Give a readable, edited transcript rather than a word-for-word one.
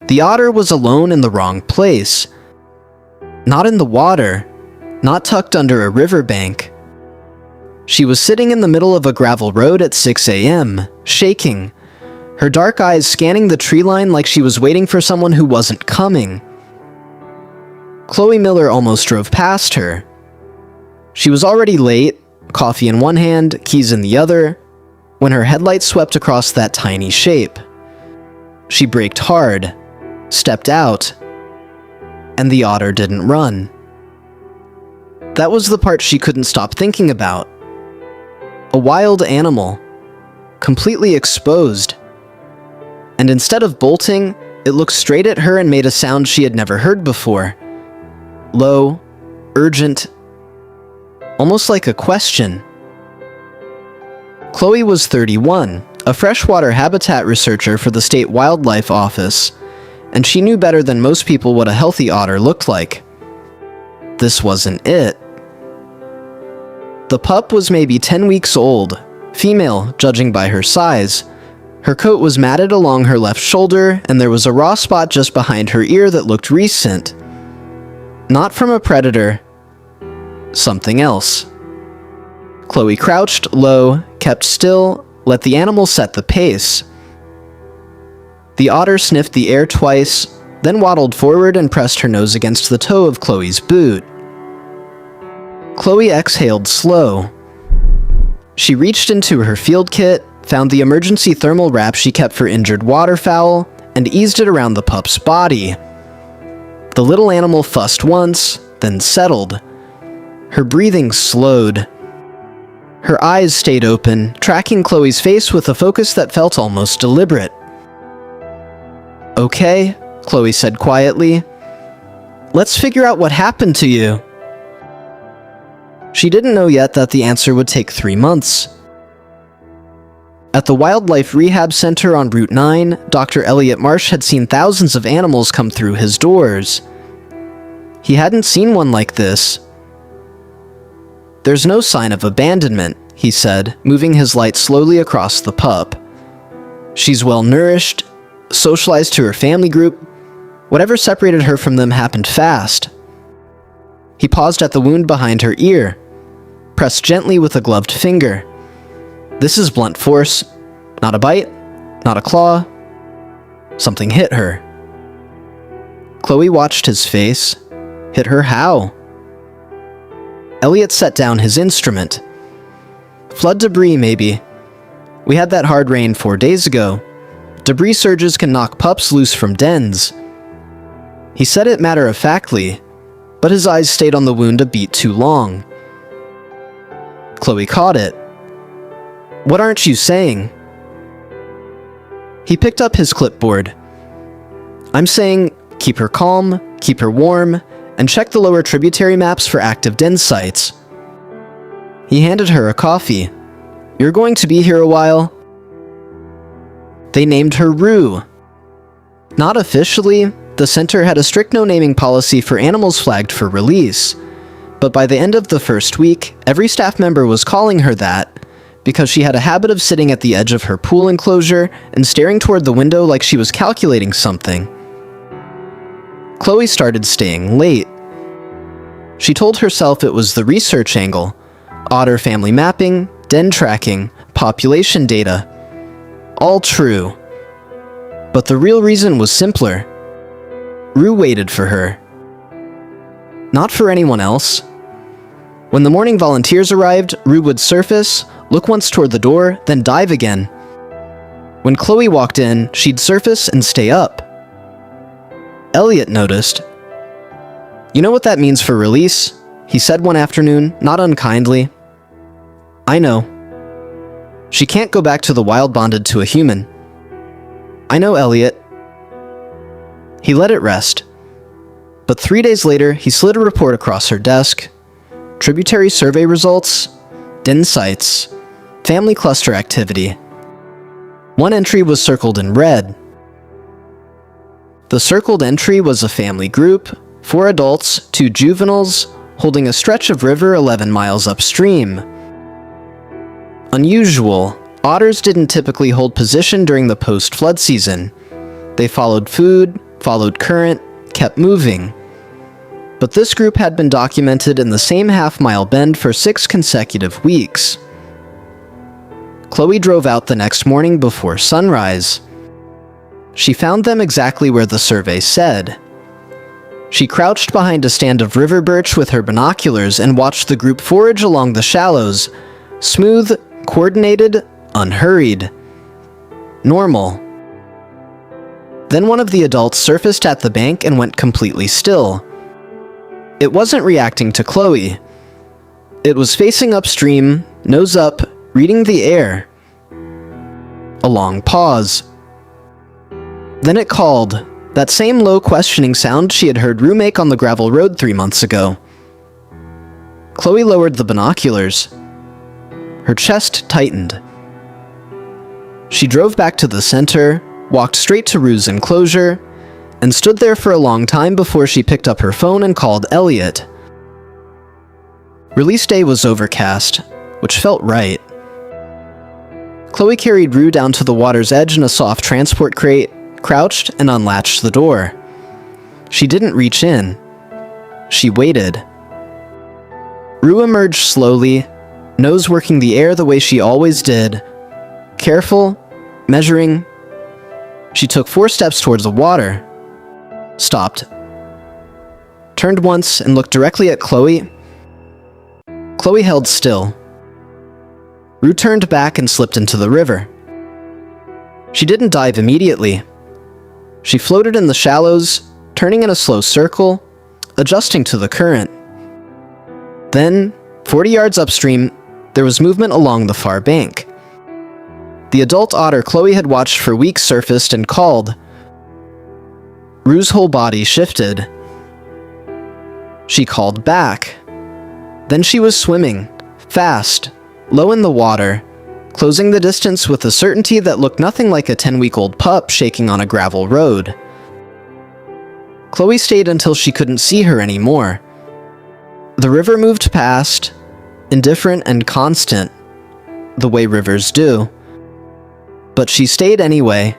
The otter was alone in the wrong place. Not in the water, not tucked under a riverbank. She was sitting in the middle of a gravel road at 6 a.m., shaking, her dark eyes scanning the tree line like she was waiting for someone who wasn't coming. Chloe Miller almost drove past her. She was already late, coffee in one hand, keys in the other, when her headlights swept across that tiny shape. She braked hard, stepped out, and the otter didn't run. That was the part she couldn't stop thinking about. A wild animal, completely exposed. And instead of bolting, it looked straight at her and made a sound she had never heard before. Low, urgent, almost like a question. Chloe was 31, a freshwater habitat researcher for the state wildlife office, and she knew better than most people what a healthy otter looked like. This wasn't it. The pup was maybe 10 weeks old, female, judging by her size. Her coat was matted along her left shoulder, and there was a raw spot just behind her ear that looked recent. Not from a predator. Something else. Chloe crouched low, kept still, let the animal set the pace. The otter sniffed the air twice, then waddled forward and pressed her nose against the toe of Chloe's boot. Chloe exhaled slow. She reached into her field kit, found the emergency thermal wrap she kept for injured waterfowl, and eased it around the pup's body. The little animal fussed once, then settled. Her breathing slowed. Her eyes stayed open, tracking Chloe's face with a focus that felt almost deliberate. "Okay," Chloe said quietly. "Let's figure out what happened to you." She didn't know yet that the answer would take 3 months. At the Wildlife Rehab Center on Route 9, Dr. Elliot Marsh had seen thousands of animals come through his doors. He hadn't seen one like this. "There's no sign of abandonment," he said, moving his light slowly across the pup. "She's well-nourished, socialized to her family group. Whatever separated her from them happened fast." He paused at the wound behind her ear, pressed gently with a gloved finger. "This is blunt force. Not a bite, not a claw." Something hit her. Chloe watched his face. Hit her how? Elliot set down his instrument. "Flood debris, maybe. We had that hard rain 4 days ago. Debris surges can knock pups loose from dens." He said it matter-of-factly, but his eyes stayed on the wound a beat too long. Chloe caught it. "What aren't you saying?" He picked up his clipboard. "I'm saying keep her calm, keep her warm, and check the lower tributary maps for active den sites." He handed her a coffee. "You're going to be here a while." They named her Rue. Not officially, the center had a strict no-naming policy for animals flagged for release, but by the end of the first week, every staff member was calling her that, because she had a habit of sitting at the edge of her pool enclosure and staring toward the window like she was calculating something. Chloe started staying late. She told herself it was the research angle: otter family mapping, den tracking, population data. All true. But the real reason was simpler. Rue waited for her. Not for anyone else. When the morning volunteers arrived, Rue would surface, look once toward the door, then dive again. When Chloe walked in, she'd surface and stay up. Elliot noticed. "You know what that means for release?" he said one afternoon, not unkindly. "I know. She can't go back to the wild bonded to a human." "I know, Elliot." He let it rest. But 3 days later, he slid a report across her desk. Tributary survey results, den sites, family cluster activity. One entry was circled in red. The circled entry was a family group, 4 adults, 2 juveniles, holding a stretch of river 11 miles upstream. Unusual, otters didn't typically hold position during the post-flood season. They followed food, followed current, kept moving. But this group had been documented in the same half-mile bend for 6 consecutive weeks. Chloe drove out the next morning before sunrise. She found them exactly where the survey said. She crouched behind a stand of river birch with her binoculars and watched the group forage along the shallows, smooth, coordinated, unhurried. Normal. Then one of the adults surfaced at the bank and went completely still. It wasn't reacting to Chloe. It was facing upstream, nose up, reading the air. A long pause. Then it called, that same low questioning sound she had heard Rue make on the gravel road 3 months ago. Chloe lowered the binoculars. Her chest tightened. She drove back to the center, walked straight to Rue's enclosure, and stood there for a long time before she picked up her phone and called Elliot. Release day was overcast, which felt right. Chloe carried Rue down to the water's edge in a soft transport crate, crouched, and unlatched the door. She didn't reach in. She waited. Rue emerged slowly, nose working the air the way she always did. Careful, measuring. She took 4 steps towards the water. Stopped. Turned once and looked directly at Chloe. Chloe held still. Rue turned back and slipped into the river. She didn't dive immediately. She floated in the shallows, turning in a slow circle, adjusting to the current. Then, 40 yards upstream, there was movement along the far bank. The adult otter Chloe had watched for weeks surfaced and called. Rue's whole body shifted. She called back. Then she was swimming, fast, low in the water, closing the distance with a certainty that looked nothing like a 10-week-old pup shaking on a gravel road. Chloe stayed until she couldn't see her anymore. The river moved past, indifferent and constant, the way rivers do. But she stayed anyway,